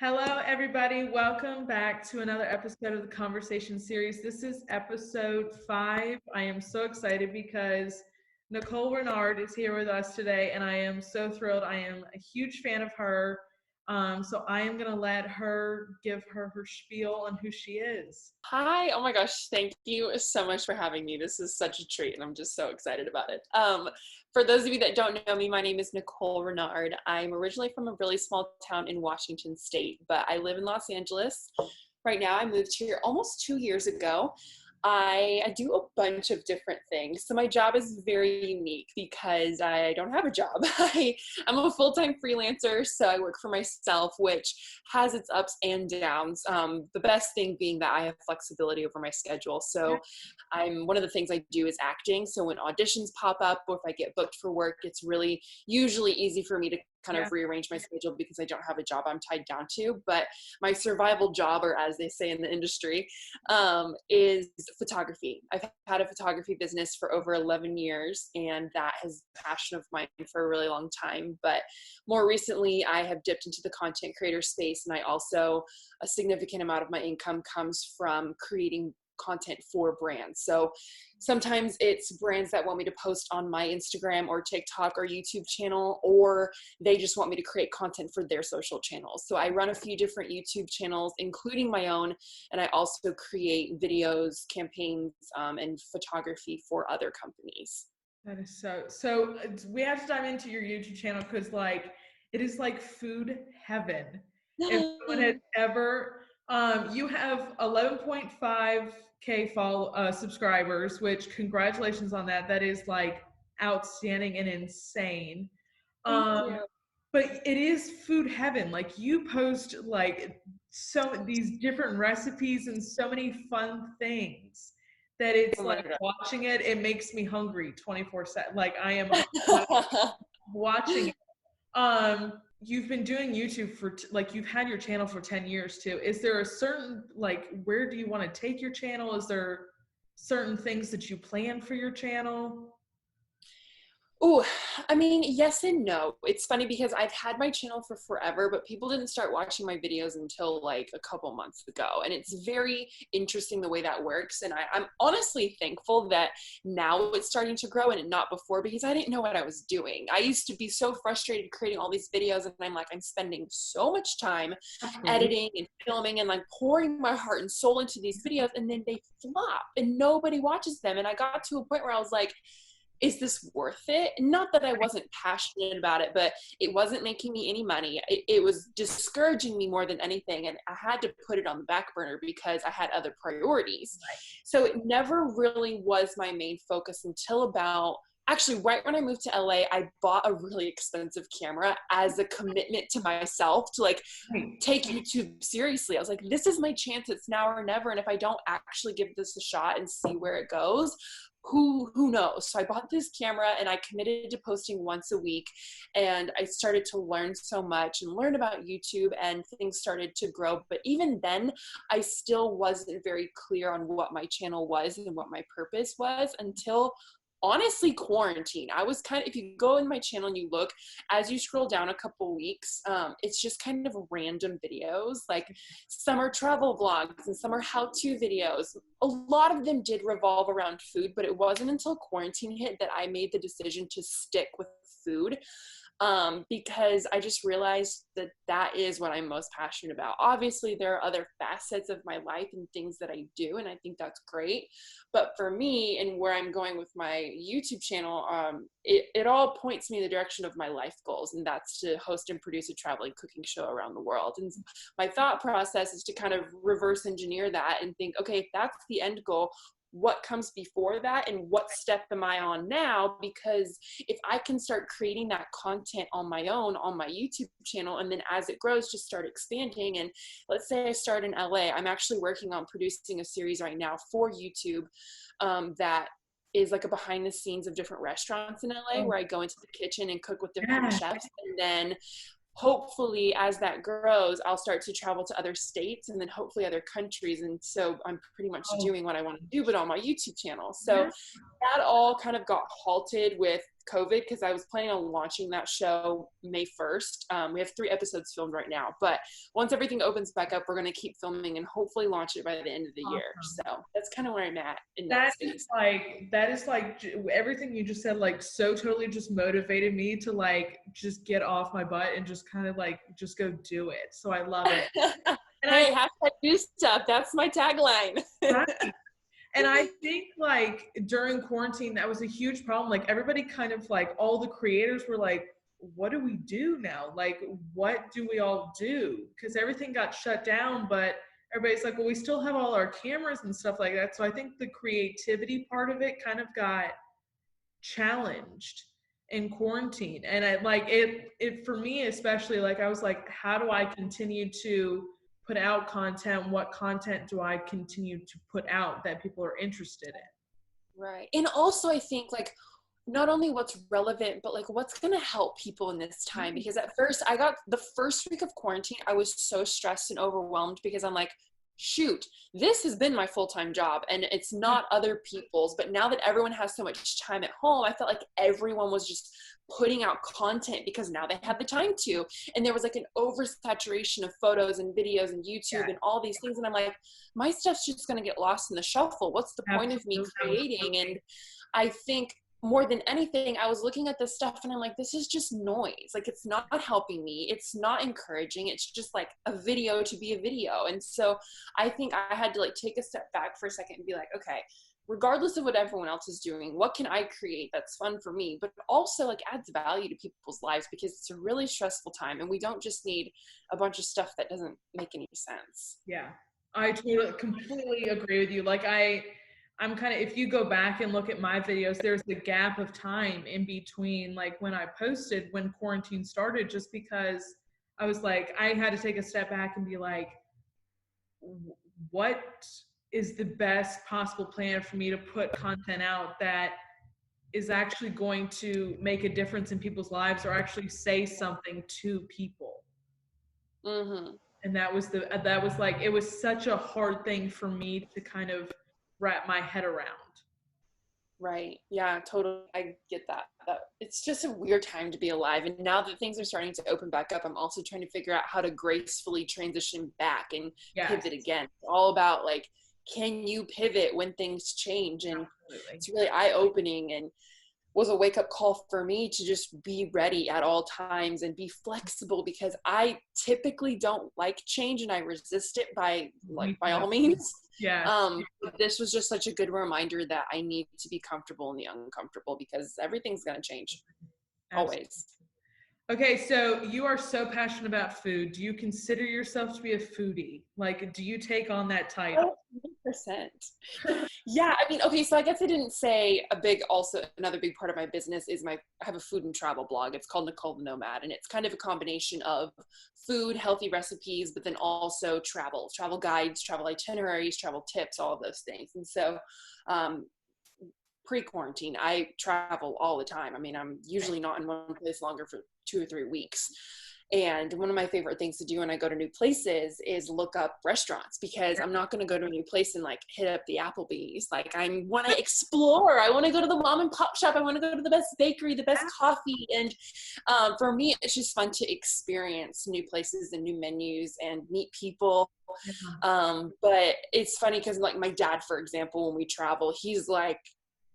Hello, everybody. Welcome back to another episode of the Conversation series. This is episode 5. I am so excited because Nicole Renard is here with us today, and I am so thrilled. I am a huge fan of her. So I am going to let her give her spiel on who she is. Hi. Oh my gosh. Thank you so much for having me. This is such a treat and I'm just so excited about it. For those of you that don't know me, my name is Nicole Renard. I'm originally from a really small town in Washington State, but I live in Los Angeles. Right now I moved here almost 2 years ago. I do a bunch of different things. So my job is very unique because I don't have a job. I'm a full-time freelancer, so I work for myself, which has its ups and downs. The best thing being that I have flexibility over my schedule. So one of the things I do is acting. So when auditions pop up or if I get booked for work, it's really usually easy for me to kind of rearrange my schedule because I don't have a job I'm tied down to. But my survival job, or as they say in the industry, is photography. I've had a photography business for over 11 years, and that has been a passion of mine for a really long time. But more recently, I have dipped into the content creator space, and a significant amount of my income comes from creating content for brands. So sometimes it's brands that want me to post on my Instagram or TikTok or YouTube channel, or they just want me to create content for their social channels. So I run a few different YouTube channels, including my own, and I also create videos, campaigns, and photography for other companies. That is so we have to dive into your YouTube channel because it is like food heaven. If someone had ever you have 11.5K subscribers, which congratulations on that. That is like outstanding and insane. Thank you. But it is food heaven. Like you post these different recipes and so many fun things that it's Oh my like God. watching it makes me hungry 24/7. Like I am watching it. You've been doing YouTube for you've had your channel for 10 years too. Is there a certain where do you want to take your channel? Is there certain things that you plan for your channel? Oh, I mean, yes and no. It's funny because I've had my channel for forever, but people didn't start watching my videos until like a couple months ago. And it's very interesting the way that works. And I'm honestly thankful that now it's starting to grow and not before, because I didn't know what I was doing. I used to be so frustrated creating all these videos, and I'm spending so much time editing and filming and like pouring my heart and soul into these videos, and then they flop and nobody watches them. And I got to a point where I was like, is this worth it? Not that I wasn't passionate about it, but it wasn't making me any money. It was discouraging me more than anything. And I had to put it on the back burner because I had other priorities. Right. So it never really was my main focus until actually right when I moved to LA. I bought a really expensive camera as a commitment to myself to take YouTube seriously. I was like, this is my chance. It's now or never. And if I don't actually give this a shot and see where it goes, who knows? So I bought this camera and I committed to posting once a week, and I started to learn so much and learn about YouTube, and things started to grow. But even then, I still wasn't very clear on what my channel was and what my purpose was until honestly quarantine. I was if you go in my channel and you look, as you scroll down a couple weeks, it's just kind of random videos. Like some are travel vlogs and some are how-to videos. A lot of them did revolve around food, but it wasn't until quarantine hit that I made the decision to stick with food. Because I just realized that is what I'm most passionate about. Obviously, there are other facets of my life and things that I do, and I think that's great. But for me, and where I'm going with my YouTube channel, it all points me in the direction of my life goals, and that's to host and produce a traveling cooking show around the world. And my thought process is to kind of reverse engineer that and think, okay, if that's the end goal, what comes before that and what step am I on now? Because if I can start creating that content on my own, on my YouTube channel, and then as it grows, just start expanding. And let's say I start in LA, I'm actually working on producing a series right now for YouTube that is like a behind the scenes of different restaurants in LA, where I go into the kitchen and cook with different chefs. And then hopefully as that grows, I'll start to travel to other states and then hopefully other countries. And so I'm pretty much doing what I want to do, but on my YouTube channel. So that all kind of got halted with COVID because I was planning on launching that show May 1st. We have 3 episodes filmed right now, but once everything opens back up, we're going to keep filming and hopefully launch it by the end of the year. So that's kind of where I'm at in that space. That is like everything you just said, like so totally just motivated me to like just get off my butt and just kind of like just go do it. So I love it. And hey, hashtag do stuff. That's my tagline. Right. And I think like during quarantine, that was a huge problem. Like everybody kind of like all the creators were like, what do we do now? Like, what do we all do? Because everything got shut down, but everybody's like, well, we still have all our cameras and stuff like that. So I think the creativity part of it kind of got challenged in quarantine. And I like it for me, especially, like I was like, how do I continue to put out content? What content do I continue to put out that people are interested in? Right. And also I think like not only what's relevant, but like what's going to help people in this time. Because at first I got the first week of quarantine, I was so stressed and overwhelmed because I'm like, shoot, this has been my full-time job and it's not other people's. But now that everyone has so much time at home, I felt like everyone was just putting out content because now they have the time to. And there was like an oversaturation of photos and videos and YouTube and all these things. And I'm like, my stuff's just going to get lost in the shuffle. What's the point of me creating? And I think more than anything, I was looking at this stuff and I'm like, this is just noise. Like, it's not helping me. It's not encouraging. It's just like a video to be a video. And so I think I had to like take a step back for a second and be like, okay, regardless of what everyone else is doing, what can I create that's fun for me, but also like adds value to people's lives, because it's a really stressful time and we don't just need a bunch of stuff that doesn't make any sense. Yeah, I totally completely agree with you. Like I'm kind of, if you go back and look at my videos, there's a gap of time in between like when I posted, when quarantine started, just because I was like, I had to take a step back and be like, what is the best possible plan for me to put content out that is actually going to make a difference in people's lives or actually say something to people. Mm-hmm. And that was like, it was such a hard thing for me to kind of wrap my head around. Right. Yeah, totally. I get that. It's just a weird time to be alive. And now that things are starting to open back up, I'm also trying to figure out how to gracefully transition back and pivot again. It's all about like, can you pivot when things change? And it's really eye-opening and was a wake-up call for me to just be ready at all times and be flexible, because I typically don't like change and I resist it by all means. But this was just such a good reminder that I need to be comfortable in the uncomfortable, because everything's going to change. Always. Okay, so you are so passionate about food. Do you consider yourself to be a foodie? Like, do you take on that title? 100%. Yeah, I mean, okay, so I guess I didn't say another big part of my business is I have a food and travel blog. It's called Nicole the Nomad, and it's kind of a combination of food, healthy recipes, but then also travel guides, travel itineraries, travel tips, all of those things. And so, pre-quarantine, I travel all the time. I mean, I'm usually not in one place longer for 2 or 3 weeks. And one of my favorite things to do when I go to new places is look up restaurants, because I'm not going to go to a new place and like hit up the Applebee's. Like, I want to explore. I want to go to the mom and pop shop. I want to go to the best bakery, the best coffee. And for me, it's just fun to experience new places and new menus and meet people. But it's funny because like my dad, for example, when we travel, he's like,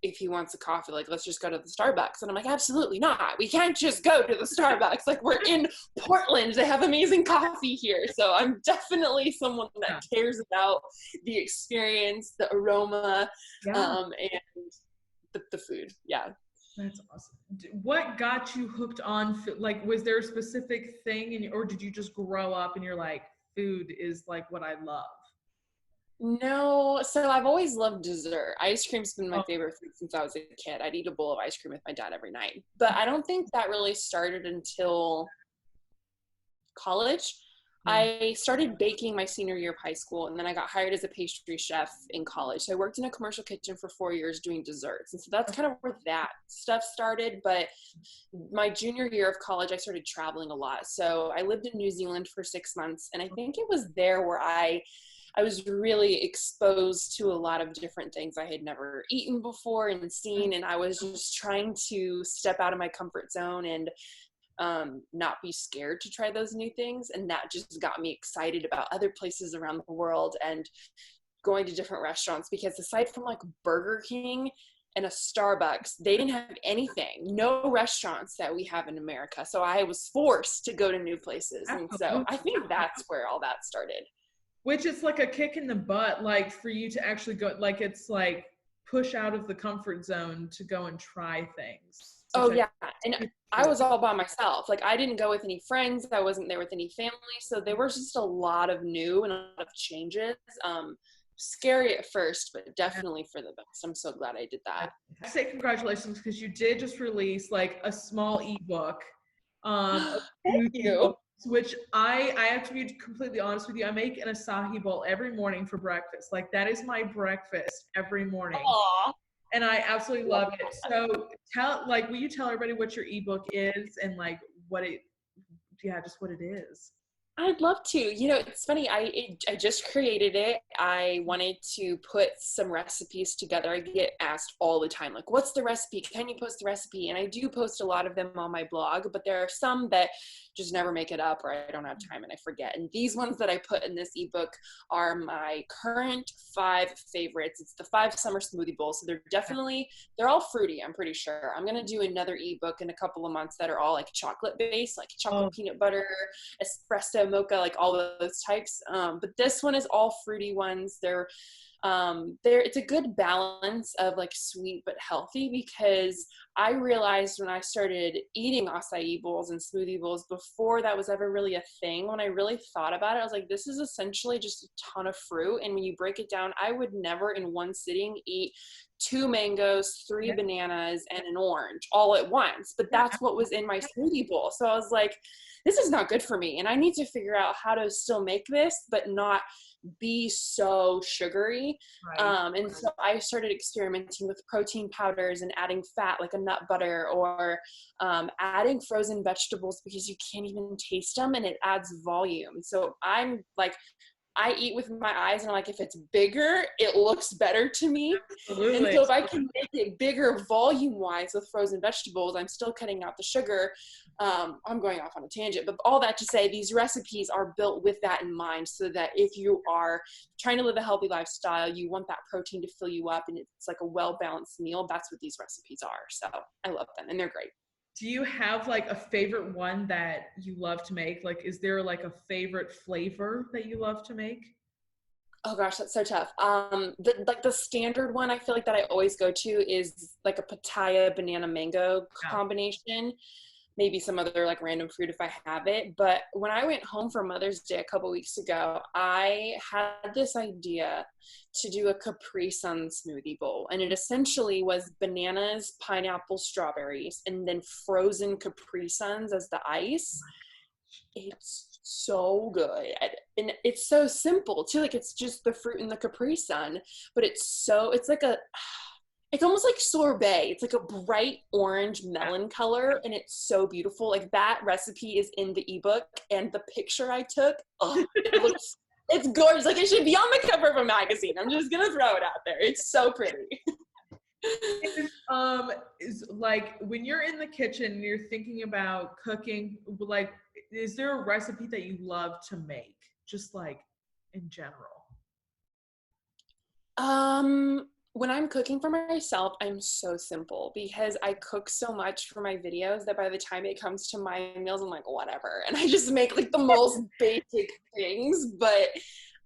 if he wants a coffee, like, let's just go to the Starbucks. And I'm like, absolutely not. We can't just go to the Starbucks. Like, we're in Portland. They have amazing coffee here. So I'm definitely someone that cares about the experience, the aroma, and the food. Yeah. That's awesome. What got you hooked on food? Like, was there a specific thing or did you just grow up and you're like, food is like what I love? No, so I've always loved dessert. Ice cream's been my favorite food since I was a kid. I'd eat a bowl of ice cream with my dad every night. But I don't think that really started until college. I started baking my senior year of high school, and then I got hired as a pastry chef in college. So I worked in a commercial kitchen for 4 years doing desserts. And so that's kind of where that stuff started. But my junior year of college, I started traveling a lot. So I lived in New Zealand for 6 months, and I think it was there where I I was really exposed to a lot of different things I had never eaten before and seen. And I was just trying to step out of my comfort zone and not be scared to try those new things. And that just got me excited about other places around the world and going to different restaurants, because aside from like Burger King and a Starbucks, they didn't have anything, no restaurants that we have in America. So I was forced to go to new places. And so I think that's where all that started. Which is like a kick in the butt, like for you to actually go, like it's like push out of the comfort zone to go and try things. Oh yeah. And I was all by myself. Like I didn't go with any friends. I wasn't there with any family. So there was just a lot of new and a lot of changes. Scary at first, but definitely for the best. I'm so glad I did that. I say congratulations, because you did just release like a small ebook. Thank you. Which I have to be completely honest with you. I make an acai bowl every morning for breakfast. Like that is my breakfast every morning. Aww. And I absolutely love it. So will you tell everybody what your ebook is and like what it is? I'd love to. You know, it's funny. I just created it. I wanted to put some recipes together. I get asked all the time, like, what's the recipe? Can you post the recipe? And I do post a lot of them on my blog, but there are some that just never make it up, or I don't have time and I forget. And these ones that I put in this ebook are my current 5 favorites. It's the 5 summer smoothie bowls. So they're all fruity, I'm pretty sure. I'm going to do another ebook in a couple of months that are all like chocolate based, like chocolate peanut butter, espresso, mocha, like all those types. But this one is all fruity ones. It's a good balance of like sweet but healthy, because I realized when I started eating acai bowls and smoothie bowls, before that was ever really a thing, when I really thought about it, I was like, this is essentially just a ton of fruit. And when you break it down, I would never in one sitting eat 2 mangoes, 3 bananas, and an orange all at once. But that's what was in my smoothie bowl. So I was like, this is not good for me. And I need to figure out how to still make this, but not be so sugary. And so I started experimenting with protein powders and adding fat like a nut butter, or adding frozen vegetables, because you can't even taste them and it adds volume. So I'm like, I eat with my eyes, and I'm like, if it's bigger, it looks better to me. Absolutely. And so if I can make it bigger volume-wise with frozen vegetables, I'm still cutting out the sugar. I'm going off on a tangent, but all that to say, these recipes are built with that in mind, so that if you are trying to live a healthy lifestyle, you want that protein to fill you up, and it's like a well-balanced meal. That's what these recipes are. So I love them, and they're great. Do you have like a favorite one that you love to make? Like, is there like a favorite flavor that you love to make? Oh gosh, that's so tough. The standard one I feel like that I always go to is like a pitaya banana mango combination. Maybe some other like random fruit if I have it. But when I went home for Mother's Day a couple weeks ago, I had this idea to do a Capri Sun smoothie bowl. And it essentially was bananas, pineapple, strawberries, and then frozen Capri Suns as the ice. It's so good. And it's so simple too. Like it's just the fruit and the Capri Sun, but it's almost like sorbet. It's like a bright orange melon color, and it's so beautiful. Like that recipe is in the ebook, and the picture I took, it's gorgeous. Like it should be on the cover of a magazine. I'm just gonna throw it out there. It's so pretty. Is like when you're in the kitchen and you're thinking about cooking, like is there a recipe that you love to make, just like in general? When I'm cooking for myself, I'm so simple, because I cook so much for my videos that by the time it comes to my meals, I'm like, whatever. And I just make like the most basic things. But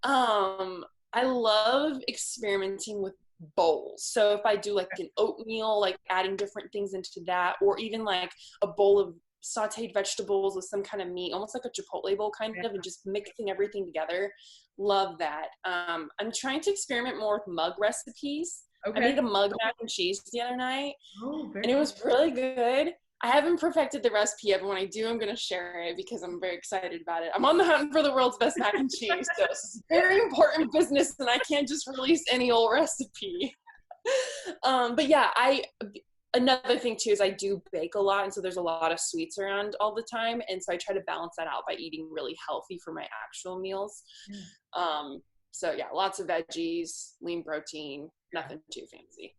I love experimenting with bowls. So if I do like an oatmeal, like adding different things into that, or even like a bowl of sauteed vegetables with some kind of meat, almost like a Chipotle bowl kind of, and just mixing everything together. Love that. I'm trying to experiment more with mug recipes. I made a mug mac and cheese the other night, and it was really good. I haven't perfected the recipe yet, but when I do, I'm going to share it because I'm very excited about it. I'm on the hunt for the world's best mac and cheese, so it's very important business, and I can't just release any old recipe. But yeah, another thing too is I do bake a lot, and so there's a lot of sweets around all the time, and so I try to balance that out by eating really healthy for my actual meals. So yeah, lots of veggies, lean protein, nothing too fancy.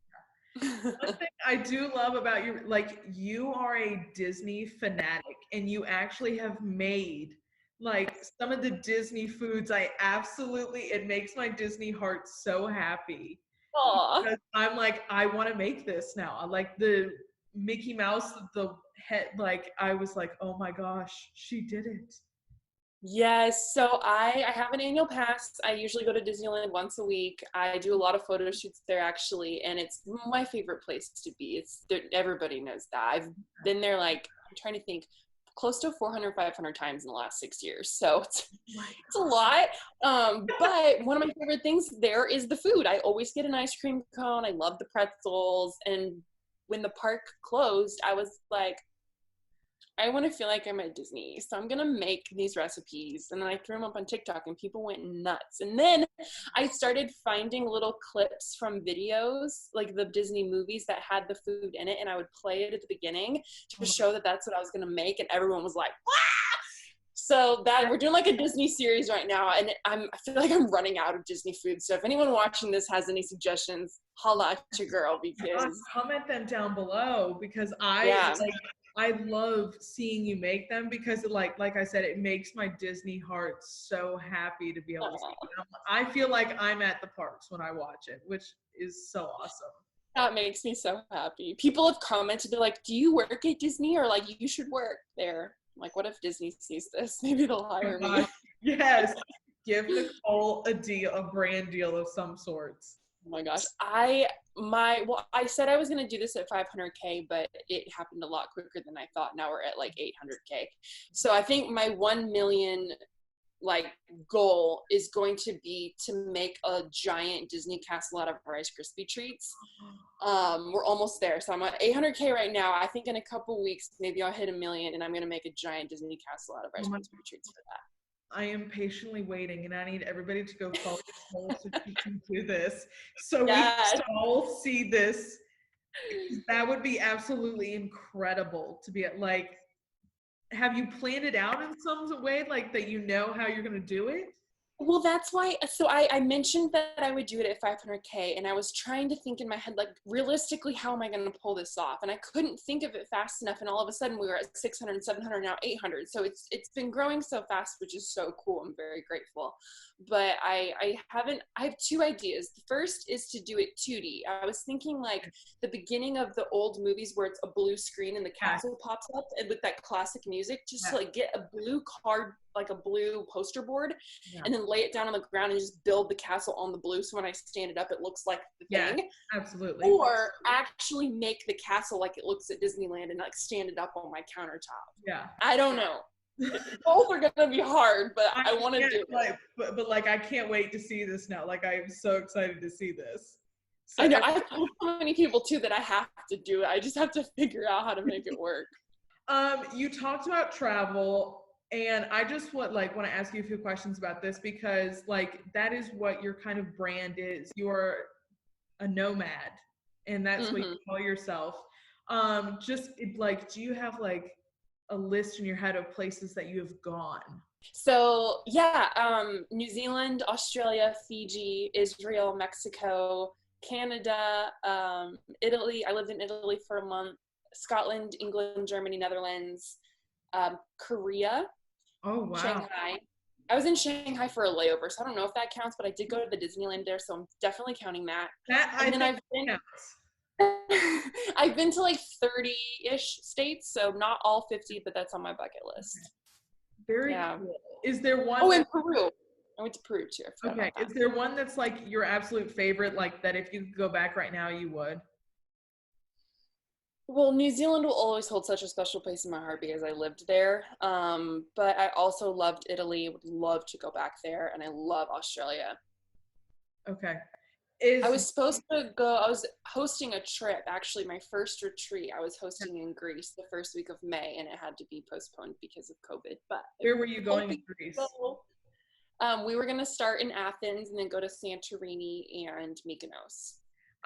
One thing I do love about you, like you are a Disney fanatic and you actually have made like some of the Disney foods. It makes my Disney heart so happy. Aw. Because I'm like, I want to make this now. I like the Mickey Mouse, the head, like I was like, oh my gosh, she did it. Yes, so I have an annual pass. I usually go to Disneyland once a week. I do a lot of photo shoots there actually, and it's my favorite place to be. Everybody knows that. I've been there like, I'm trying to think, close to 400, 500 times in the last 6 years. So it's a lot. But one of my favorite things there is the food. I always get an ice cream cone. I love the pretzels. And when the park closed, I was like, I want to feel like I'm at Disney, so I'm going to make these recipes. And then I threw them up on TikTok and people went nuts. And then I started finding little clips from videos, like the Disney movies that had the food in it. And I would play it at the beginning to show that that's what I was going to make. And everyone was like, "Wow!" So that we're doing like a Disney series right now. And I feel like I'm running out of Disney food. So if anyone watching this has any suggestions, holla at your girl, because comment them down below because I love seeing you make them because like I said, it makes my Disney heart so happy to be able to see them. I feel like I'm at the parks when I watch it, which is so awesome. That makes me so happy. People have commented, they're like, do you work at Disney? Or like, you should work there. I'm like, what if Disney sees this? Maybe they'll hire me. Yes. Give Nicole a brand deal of some sorts. Oh my gosh. I said I was going to do this at 500K, but it happened a lot quicker than I thought. Now we're at like 800K. So I think my 1 million like goal is going to be to make a giant Disney castle out of Rice Krispie treats. We're almost there. So I'm at 800K right now. I think in a couple weeks, maybe I'll hit 1 million and I'm going to make a giant Disney castle out of Rice Krispie treats for that. I am patiently waiting, and I need everybody to go follow Nicole so she can do this. So yes, we can all see this. That would be absolutely incredible to be at. Like, have you planned it out in some way, like that you know how you're going to do it? Well, that's why, so I mentioned that I would do it at 500K, and I was trying to think in my head, like, realistically, how am I going to pull this off? And I couldn't think of it fast enough, and all of a sudden we were at 600, 700, now 800. So it's been growing so fast, which is so cool. I'm very grateful. But I have 2 ideas. The first is to do it 2D. I was thinking like the beginning of the old movies where it's a blue screen and the castle pops up, and with that classic music, just to like get a blue card, like a blue poster board, and then lay it down on the ground and just build the castle on the blue, so when I stand it up it looks like the thing. Absolutely. Or actually make the castle like it looks at Disneyland and like stand it up on my countertop. I don't know. Both are gonna be hard, but I want to do it. But like I can't wait to see this now. Like I'm so excited to see this. So I know I've told so many people too that I have to do it. I just have to figure out how to make it work. You talked about travel. And I just want to ask you a few questions about this because like that is what your kind of brand is. You're a nomad, and that's what you call yourself. Do you have like a list in your head of places that you have gone? So yeah, New Zealand, Australia, Fiji, Israel, Mexico, Canada, Italy. I lived in Italy for a month. Scotland, England, Germany, Netherlands, Korea. Oh wow. Shanghai. I was in Shanghai for a layover, so I don't know if that counts, but I did go to the Disneyland there, so I'm definitely counting that. I've been to like 30-ish states, so not all 50, but that's on my bucket list. Very cool. Is there one? Oh, in Peru. I went to Peru too. Okay. Is there one that's like your absolute favorite, like that if you could go back right now, you would? Well, New Zealand will always hold such a special place in my heart because I lived there. But I also loved Italy, would love to go back there, and I love Australia. Okay. I was supposed to go, I was hosting a trip, actually my first retreat. I was hosting in Greece the first week of May, and it had to be postponed because of COVID. But where were you going in Greece? We were going to start in Athens and then go to Santorini and Mykonos.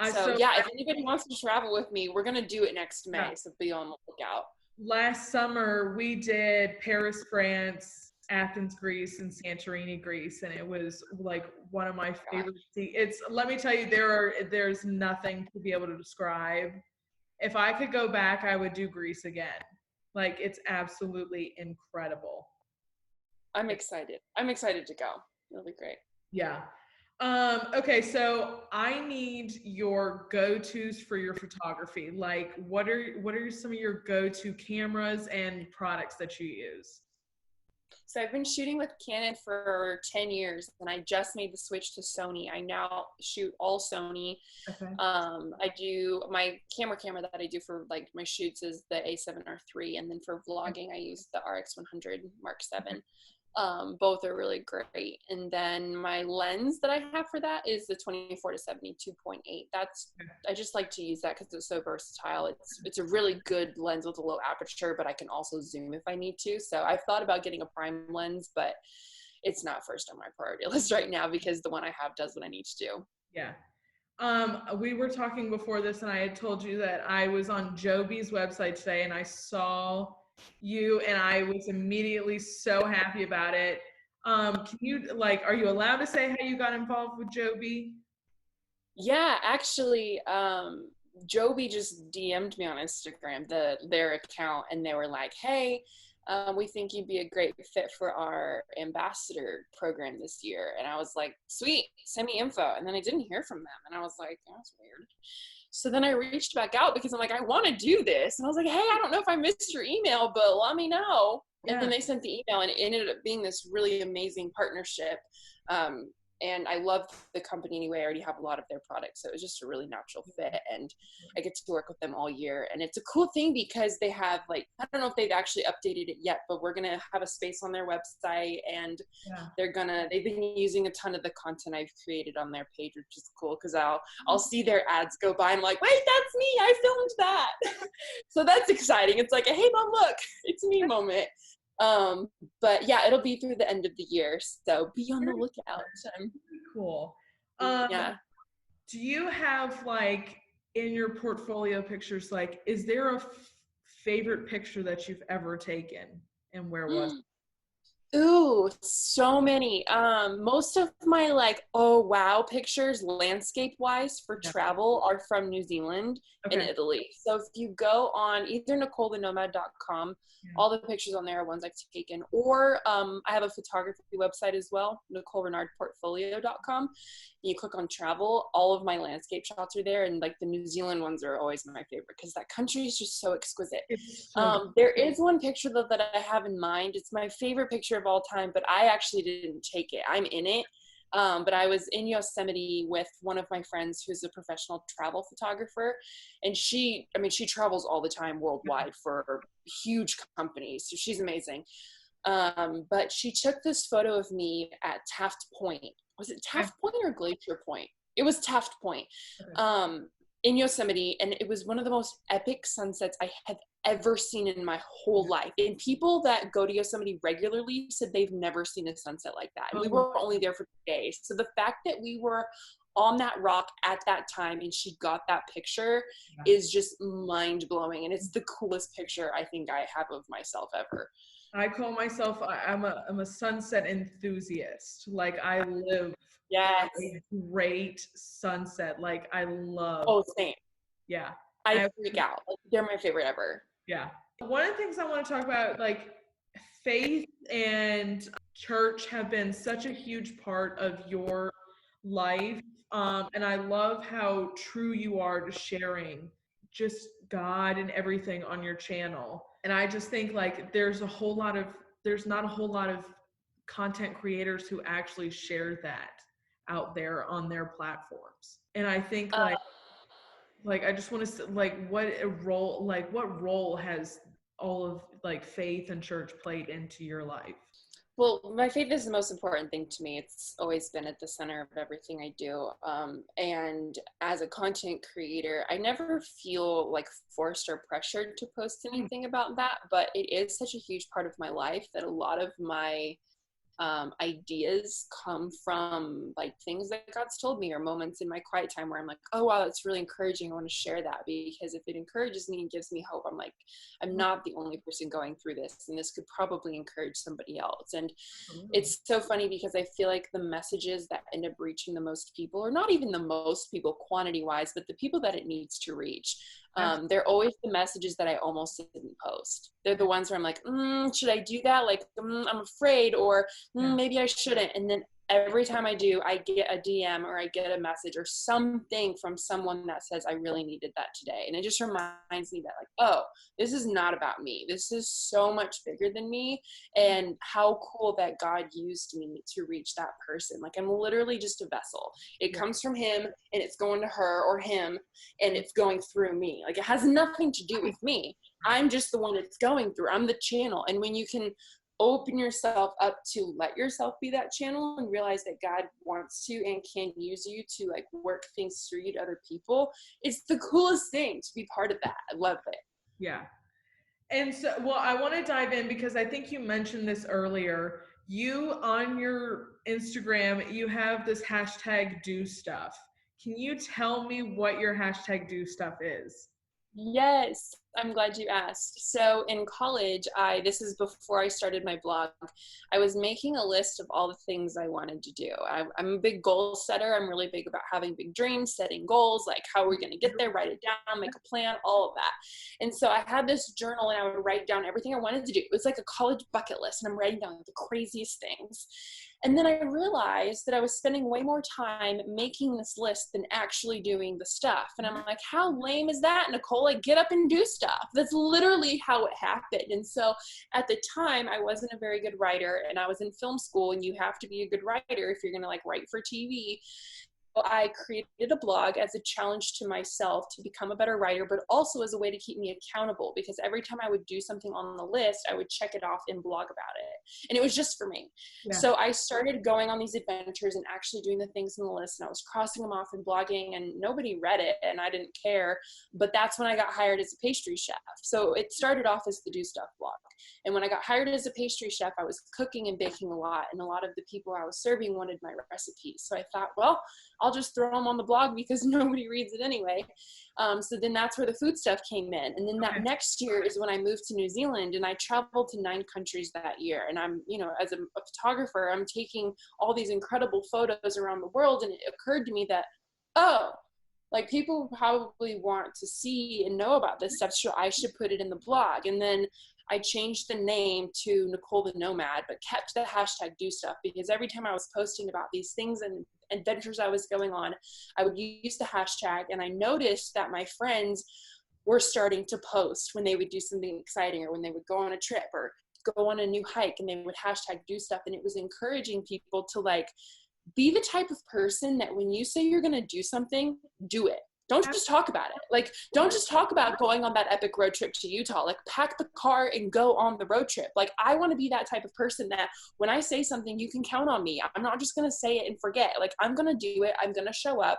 If anybody wants to travel with me, we're going to do it next May, so be on the lookout. Last summer, we did Paris, France, Athens, Greece, and Santorini, Greece, and it was like one of my God. favorite. It's, let me tell you, there's nothing to be able to describe. If I could go back, I would do Greece again. Like, it's absolutely incredible. I'm excited. I'm excited to go. It'll be great. Yeah. Okay, so I need your go-tos for your photography. Like, what are some of your go-to cameras and products that you use? So I've been shooting with Canon for 10 years and I just made the switch to Sony. I now shoot all Sony. Okay. I do my camera that I do for like my shoots is the A7R3, and then for vlogging I use the RX100 Mark 7. Both are really great. And then my lens that I have for that is the 24 to 70 2.8. I just like to use that because it's so versatile. It's a really good lens with a low aperture, but I can also zoom if I need to. So I've thought about getting a prime lens, but it's not first on my priority list right now because the one I have does what I need to do. Yeah. We were talking before this, and I had told you that I was on Joby's website today, and I saw you, and I was immediately so happy about it. Can you, like, are you allowed to say how you got involved with Joby? Yeah, actually, Joby just DM'd me on Instagram, their account, and they were like, "Hey, we think you'd be a great fit for our ambassador program this year." And I was like, "Sweet, send me info." And then I didn't hear from them, and I was like, "That's weird." So then I reached back out because I'm like, I want to do this, and I was like, "Hey, I don't know if I missed your email, but let me know." Yeah. And then they sent the email, and it ended up being this really amazing partnership. And I love the company anyway. I already have a lot of their products. So it was just a really natural fit. And I get to work with them all year. And it's a cool thing because they have, like, I don't know if they've actually updated it yet, but we're going to have a space on their website. And they've been using a ton of the content I've created on their page, which is cool because I'll see their ads go by. I'm like, wait, that's me. I filmed that. So that's exciting. It's like a, hey, mom, look, it's me moment. But yeah, it'll be through the end of the year, so be on the lookout. Cool. Yeah. Do you have, like, in your portfolio pictures, like, is there a favorite picture that you've ever taken, and where was it? Ooh, so many. Most of my like, oh wow pictures, landscape wise for travel are from New Zealand and Italy. So if you go on either NicoleTheNomad.com, all the pictures on there are ones I've taken, or I have a photography website as well, NicoleRenardPortfolio.com. You click on travel, all of my landscape shots are there, and like the New Zealand ones are always my favorite because that country is just so exquisite. There is one picture though that I have in mind. It's my favorite picture of all time, but I actually didn't take it. I'm in it. But I was in Yosemite with one of my friends who's a professional travel photographer, and she travels all the time worldwide for huge companies. So she's amazing. But she took this photo of me at Taft Point. Was it Taft Point or Glacier Point? It was Taft Point. In Yosemite, and it was one of the most epic sunsets I have ever seen in my whole life. And people that go to Yosemite regularly said they've never seen a sunset like that. And we were only there for 2 days. So the fact that we were on that rock at that time and she got that picture is just mind-blowing. And it's the coolest picture I think I have of myself ever. I call myself, I'm a sunset enthusiast. Like, I live a great sunset. Like, I love. Oh, same. Yeah. I freak out. Like, they're my favorite ever. Yeah. One of the things I want to talk about, like, faith and church have been such a huge part of your life. And I love how true you are to sharing just God and everything on your channel. And I just think, like, there's not a whole lot of content creators who actually share that out there on their platforms. And I think, like, I just want to, like, what role has all of, like, faith and church played into your life? Well, my faith is the most important thing to me. It's always been at the center of everything I do. And as a content creator, I never feel like forced or pressured to post anything about that, but it is such a huge part of my life that a lot of my ideas come from like things that God's told me or moments in my quiet time where I'm like, oh wow, that's really encouraging. I want to share that, because if it encourages me and gives me hope, I'm like, I'm not the only person going through this, and this could probably encourage somebody else. And it's so funny because I feel like the messages that end up reaching the most people, or not even the most people quantity wise, but the people that it needs to reach, they're always the messages that I almost didn't post. They're the ones where I'm like, should I do that? Like, I'm afraid, or maybe I shouldn't. And then every time I do, I get a DM or I get a message or something from someone that says, I really needed that today. And it just reminds me that like, oh, this is not about me. This is so much bigger than me. And how cool that God used me to reach that person. Like, I'm literally just a vessel. It comes from him and it's going to her or him and it's going through me. Like, it has nothing to do with me. I'm just the one it's going through. I'm the channel. And when you can open yourself up to let yourself be that channel and realize that God wants to and can use you to like work things through you to other people, it's the coolest thing to be part of that. I love it. Yeah. And so, well, I want to dive in because I think you mentioned this earlier. You, on your Instagram, you have this hashtag do stuff. Can you tell me what your hashtag do stuff is? Yes, I'm glad you asked. So in college, this is before I started my blog, I was making a list of all the things I wanted to do. I'm a big goal setter. I'm really big about having big dreams, setting goals, like how are we going to get there, write it down, make a plan, all of that. And so I had this journal and I would write down everything I wanted to do. It was like a college bucket list, and I'm writing down the craziest things. And then I realized that I was spending way more time making this list than actually doing the stuff. And I'm like, how lame is that, Nicole? Like, get up and do stuff. That's literally how it happened. And so at the time, I wasn't a very good writer, and I was in film school, and you have to be a good writer if you're going to like write for TV. I created a blog as a challenge to myself to become a better writer, but also as a way to keep me accountable, because every time I would do something on the list, I would check it off and blog about it. And it was just for me. Yeah. So I started going on these adventures and actually doing the things on the list, and I was crossing them off and blogging, and nobody read it and I didn't care. But that's when I got hired as a pastry chef. So it started off as the Do Stuff blog. And when I got hired as a pastry chef, I was cooking and baking a lot, and a lot of the people I was serving wanted my recipes. So I thought, well, I'll just throw them on the blog because nobody reads it anyway. So then that's where the food stuff came in. And then that next year is when I moved to New Zealand, and I traveled to 9 countries that year. And I'm, as a photographer, I'm taking all these incredible photos around the world. And it occurred to me that, oh, like people probably want to see and know about this stuff, so I should put it in the blog. And then I changed the name to Nicole the Nomad, but kept the hashtag do stuff, because every time I was posting about these things and adventures I was going on, I would use the hashtag. And I noticed that my friends were starting to post when they would do something exciting, or when they would go on a trip or go on a new hike, and they would hashtag do stuff. And it was encouraging people to like be the type of person that when you say you're going to do something, do it. Don't just talk about it. Like, don't just talk about going on that epic road trip to Utah. Like, pack the car and go on the road trip. Like, I want to be that type of person that when I say something, you can count on me. I'm not just going to say it and forget. Like, I'm going to do it. I'm going to show up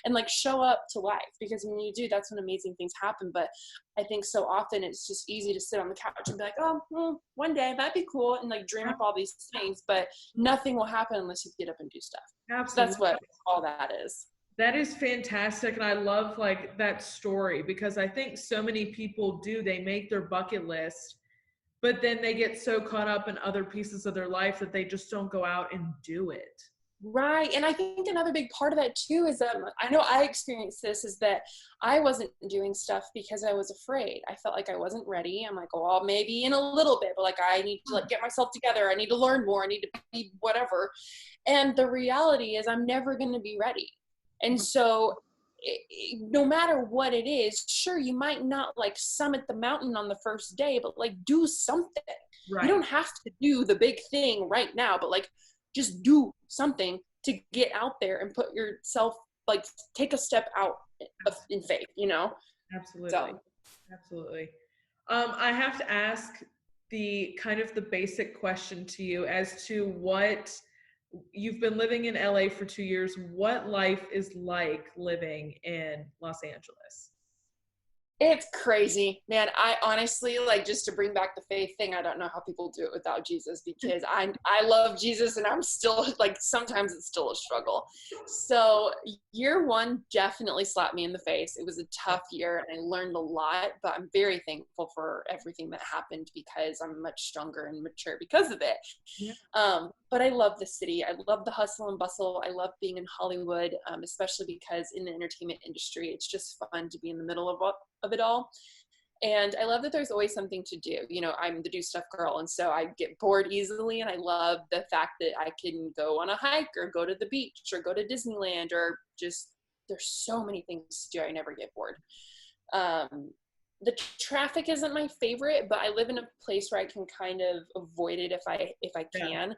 and like show up to life, because when you do, that's when amazing things happen. But I think so often it's just easy to sit on the couch and be like, oh, well, one day that'd be cool, and like dream up all these things, but nothing will happen unless you get up and do stuff. Absolutely. So that's what all that is. That is fantastic. And I love like that story, because I think so many people do, they make their bucket list, but then they get so caught up in other pieces of their life that they just don't go out and do it. Right. And I think another big part of that too is that I know I experienced this, is that I wasn't doing stuff because I was afraid. I felt like I wasn't ready. I'm like, oh, well, maybe in a little bit, but like, I need to like get myself together. I need to learn more. I need to be whatever. And the reality is I'm never going to be ready. And so no matter what it is, sure, you might not like summit the mountain on the first day, but like do something. Right. You don't have to do the big thing right now, but like just do something to get out there and put yourself, like take a step out in faith, Absolutely. So. Absolutely. I have to ask the kind of the basic question to you as to what you've been living in LA for 2 years. What life is like living in Los Angeles? It's crazy, man. I honestly, like, just to bring back the faith thing, I don't know how people do it without Jesus, because I love Jesus, and I'm still, like, sometimes it's still a struggle. So year one definitely slapped me in the face. It was a tough year, and I learned a lot, but I'm very thankful for everything that happened, because I'm much stronger and mature because of it. Yeah. But I love the city. I love the hustle and bustle. I love being in Hollywood, especially because in the entertainment industry, it's just fun to be in the middle of it all. And I love that there's always something to do. You know, I'm the do stuff girl, and so I get bored easily, and I love the fact that I can go on a hike or go to the beach or go to Disneyland, or just, there's so many things to do. I never get bored. The traffic isn't my favorite, but I live in a place where I can kind of avoid it if I can,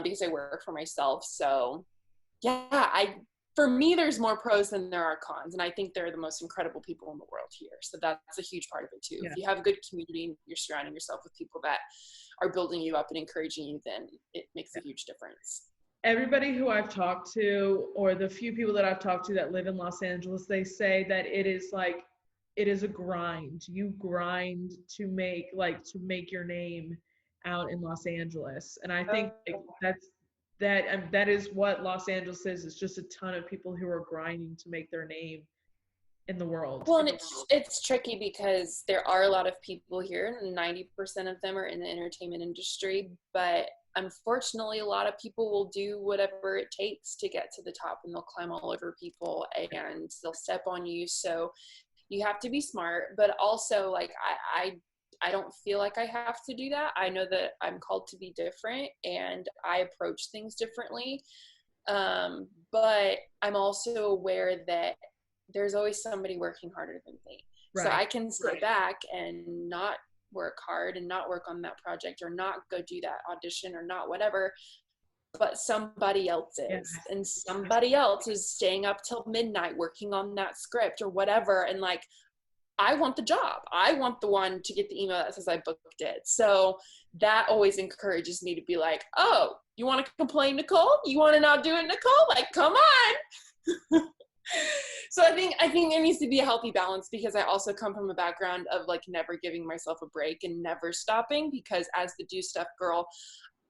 because I work for myself. So yeah, for me, there's more pros than there are cons. And I think they're the most incredible people in the world here. So that's a huge part of it too. Yeah. If you have a good community and you're surrounding yourself with people that are building you up and encouraging you, then it makes a huge difference. Everybody who I've talked to, or the few people that I've talked to that live in Los Angeles, they say that it is a grind. You grind to make your name out in Los Angeles. And I think that is what Los Angeles is. It's just a ton of people who are grinding to make their name in the world. Well, and it's tricky because there are a lot of people here, and 90% of them are in the entertainment industry, but unfortunately, a lot of people will do whatever it takes to get to the top, and they'll climb all over people and they'll step on you. So you have to be smart, but also, like, I don't feel like I have to do that. I know that I'm called to be different, and I approach things differently. But I'm also aware that there's always somebody working harder than me. Right. So I can sit back and not work hard and not work on that project, or not go do that audition, or not whatever, but somebody else is. And somebody else is staying up till midnight working on that script or whatever. And, like, I want the job. I want the one to get the email that says I booked it. So that always encourages me to be like, oh, you want to complain, Nicole? You want to not do it, Nicole? Like, come on. So I think there needs to be a healthy balance, because I also come from a background of, like, never giving myself a break and never stopping, because as the do stuff girl,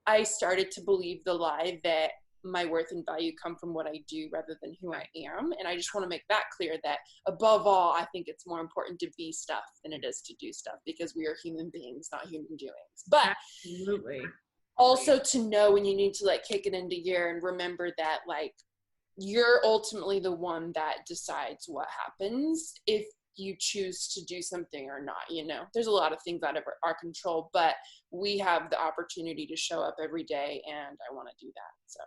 I started to believe the lie that my worth and value come from what I do rather than who I am. And I just want to make that clear, that above all, I think it's more important to be stuff than it is to do stuff, because we are human beings, not human doings. But absolutely, also to know when you need to, like, kick it into gear and remember that, like, you're ultimately the one that decides what happens if you choose to do something or not. You know, there's a lot of things out of our control, but we have the opportunity to show up every day, and I want to do that. So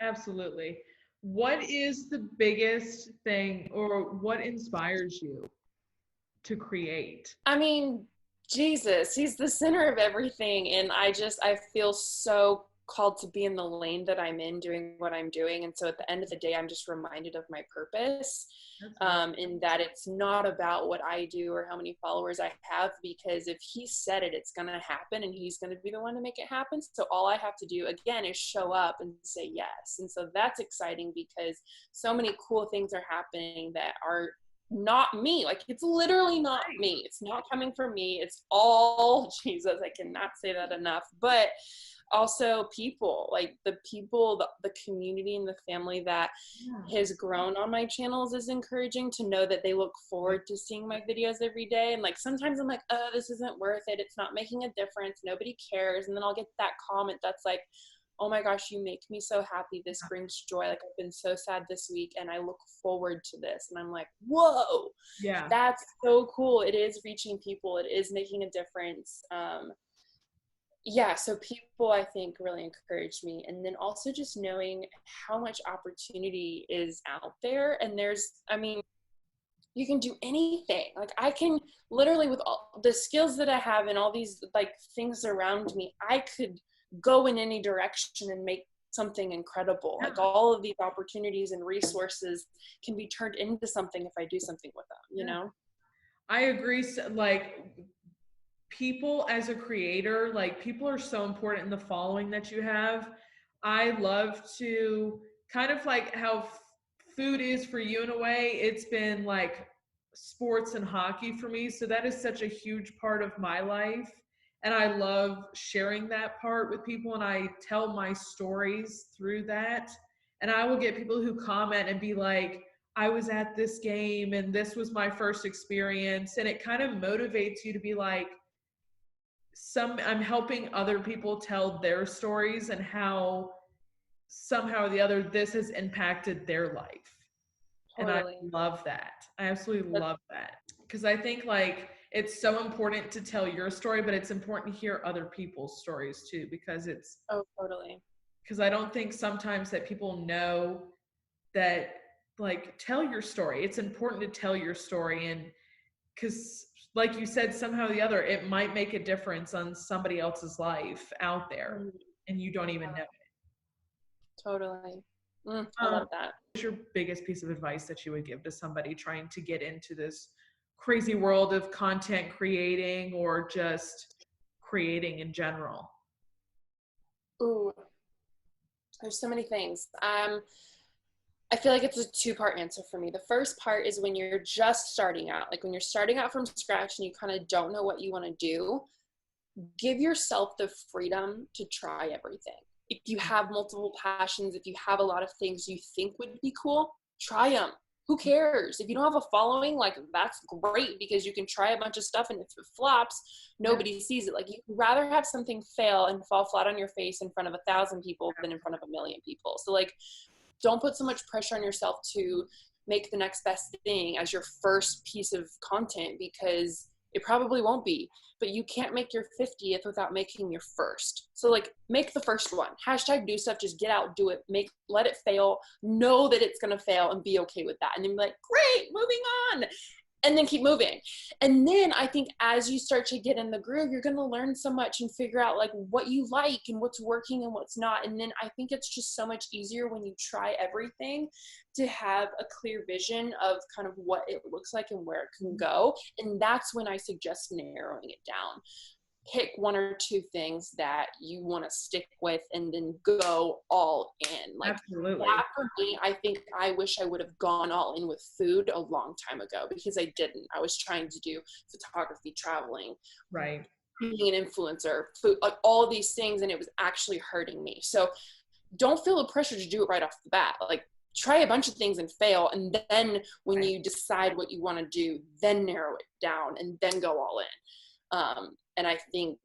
absolutely. What is the biggest thing, or what inspires you to create? I mean, Jesus, he's the center of everything. And I feel so called to be in the lane that I'm in, doing what I'm doing. And so at the end of the day, I'm just reminded of my purpose, in that it's not about what I do or how many followers I have, because if he said it, it's going to happen, and he's going to be the one to make it happen. So all I have to do, again, is show up and say yes. And so that's exciting, because so many cool things are happening that are not me. Like, it's literally not me. It's not coming from me. It's all Jesus. I cannot say that enough. But also people, like the community and the family that has grown on my channels is encouraging to know that they look forward to seeing my videos every day. And, like, sometimes I'm like, oh, this isn't worth it. It's not making a difference. Nobody cares. And then I'll get that comment that's like, oh my gosh, you make me so happy. This brings joy. Like, I've been so sad this week, and I look forward to this. And I'm like, whoa, that's so cool. It is reaching people. It is making a difference. So people, I think, really encouraged me. And then also just knowing how much opportunity is out there. And you can do anything. Like, I can literally, with all the skills that I have and all these, like, things around me, I could go in any direction and make something incredible. Like, all of these opportunities and resources can be turned into something if I do something with them, you know? I agree. Like, people as a creator, like, people are so important in the following that you have. I love to kind of like how food is for you in a way. It's been like sports and hockey for me. So that is such a huge part of my life. And I love sharing that part with people, and I tell my stories through that. And I will get people who comment and be like, I was at this game and this was my first experience. And it kind of motivates you to be like, I'm helping other people tell their stories and how somehow or the other this has impacted their life. Totally. And I love that. I absolutely love that. Because I think like it's so important to tell your story, but it's important to hear other people's stories too, because it's totally. Because I don't think sometimes that people know that, like, tell your story. It's important to tell your story. And because like you said, somehow or the other, it might make a difference on somebody else's life out there, and you don't even know it. Totally. I love that. What's your biggest piece of advice that you would give to somebody trying to get into this crazy world of content creating or just creating in general? Ooh, there's so many things. I feel like it's a two-part answer for me. The first part is when you're just starting out, like when you're starting out from scratch and you kind of don't know what you want to do, give yourself the freedom to try everything. If you have multiple passions, if you have a lot of things you think would be cool, try them. Who cares? If you don't have a following, like, that's great, because you can try a bunch of stuff, and if it flops, nobody sees it. Like, you'd rather have something fail and fall flat on your face in front of 1,000 people than in front of 1,000,000 people. So, like, don't put so much pressure on yourself to make the next best thing as your first piece of content, because it probably won't be. But you can't make your 50th without making your first. So, like, make the first one. Hashtag do stuff. Just get out, do it, let it fail, know that it's going to fail, and be okay with that. And then be like, great, moving on. And then keep moving. And then I think as you start to get in the groove, you're going to learn so much and figure out like what you like and what's working and what's not. And then I think it's just so much easier when you try everything to have a clear vision of kind of what it looks like and where it can go. And that's when I suggest narrowing it down. Pick one or two things that you want to stick with and then go all in. Like, absolutely. That for me, I think I wish I would have gone all in with food a long time ago, because I didn't. I was trying to do photography, traveling, right, being an influencer, food, like all these things, and it was actually hurting me. So don't feel the pressure to do it right off the bat. Like, try a bunch of things and fail, and then when you decide what you want to do, then narrow it down and then go all in. And I think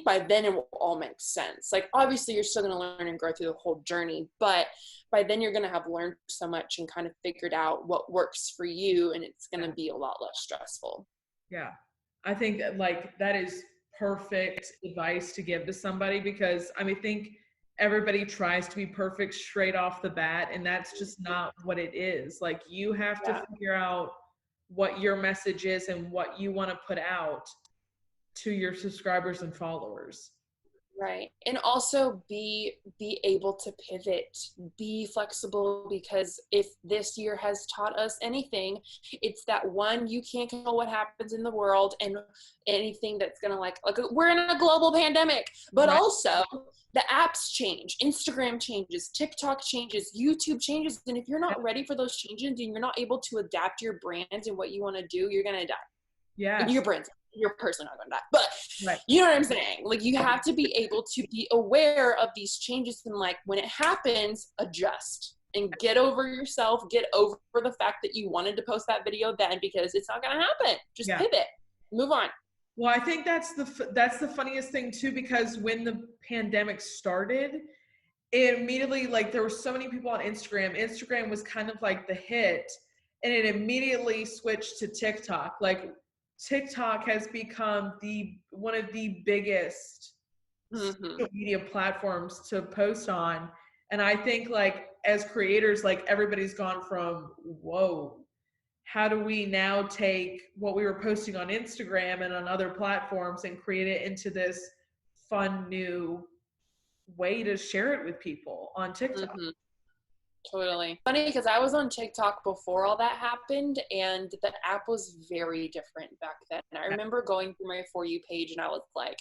by then it will all make sense. Like, obviously you're still going to learn and grow through the whole journey, but by then you're going to have learned so much and kind of figured out what works for you, and it's going to be a lot less stressful. Yeah. I think like that is perfect advice to give to somebody, because I think everybody tries to be perfect straight off the bat, and that's just not what it is. Like, you have to figure out what your message is and what you want to put out to your subscribers and followers. Right. And also be able to pivot, be flexible, because if this year has taught us anything, it's that, one, you can't control what happens in the world and anything that's going to like we're in a global pandemic, but also the apps change, Instagram changes, TikTok changes, YouTube changes. And if you're not ready for those changes and you're not able to adapt your brand and what you want to do, you're going to die. Yeah. Your brand's, you're personally not going to die, but you know what I'm saying? Like, you have to be able to be aware of these changes, and like, when it happens, adjust and get over yourself, get over the fact that you wanted to post that video then, because it's not going to happen. Just pivot, move on. Well, I think that's the funniest thing too, because when the pandemic started, it immediately, like, there were so many people on Instagram. Instagram was kind of like the hit, and it immediately switched to TikTok. Like, TikTok has become one of the biggest social media platforms to post on. And I think, like, as creators, like, everybody's gone from, whoa, how do we now take what we were posting on Instagram and on other platforms and create it into this fun new way to share it with people on TikTok? Totally. Funny, because I was on TikTok before all that happened, and the app was very different back then. And I remember going through my For You page, and I was like,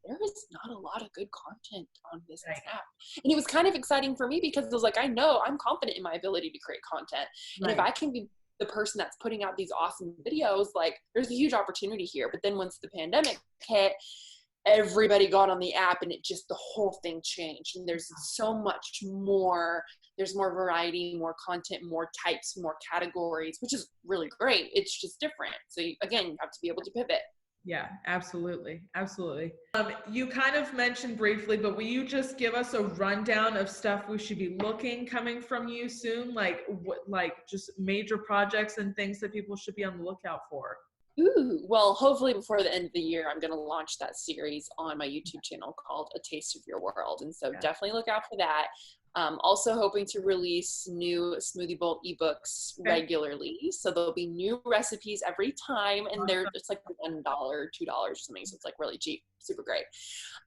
there is not a lot of good content on this app. And it was kind of exciting for me, because it was like, I know I'm confident in my ability to create content. And if I can be the person that's putting out these awesome videos, like there's a huge opportunity here. But then once the pandemic hit, everybody got on the app and it just, the whole thing changed. And there's so much more, there's more variety, more content, more types, more categories, which is really great. It's just different. So again, you have to be able to pivot. Yeah, absolutely. Absolutely. You kind of mentioned briefly, but will you just give us a rundown of stuff we should be looking coming from you soon? Like what, like just major projects and things that people should be on the lookout for? Ooh, well, hopefully before the end of the year, I'm going to launch that series on my YouTube channel called A Taste of Your World. And so definitely look out for that. Also hoping to release new Smoothie Bowl ebooks regularly. So there'll be new recipes every time, and it's like $1, $2 or something. So it's like really cheap, super great.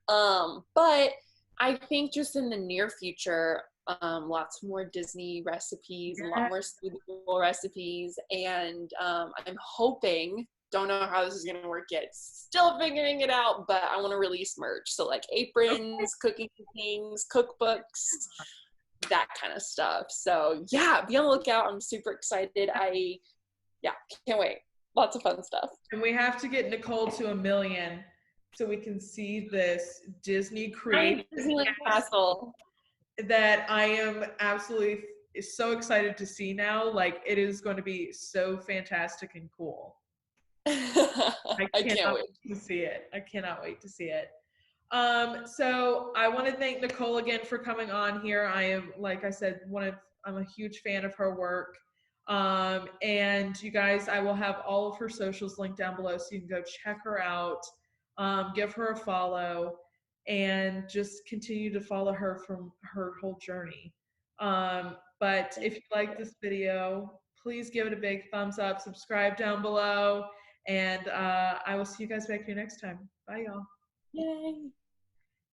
But I think just in the near future, lots more Disney recipes, a lot more Smoothie Bowl recipes. And I'm hoping, don't know how this is going to work yet, still figuring it out, but I want to release merch. So like aprons, cooking things, cookbooks, that kind of stuff. So yeah, be on the lookout. I'm super excited. Can't wait. Lots of fun stuff. And we have to get Nicole to 1 million so we can see this Disney creative Disneyland Castle that I am absolutely so excited to see now. Like it is going to be so fantastic and cool. I can't wait to see it. I cannot wait to see it. So I want to thank Nicole again for coming on here. I am, like I said, I'm a huge fan of her work. And you guys, I will have all of her socials linked down below so you can go check her out, give her a follow, and just continue to follow her from her whole journey. But if you like this video, please give it a big thumbs up, subscribe down below, and I will see you guys back here next time. Bye, y'all. Yay.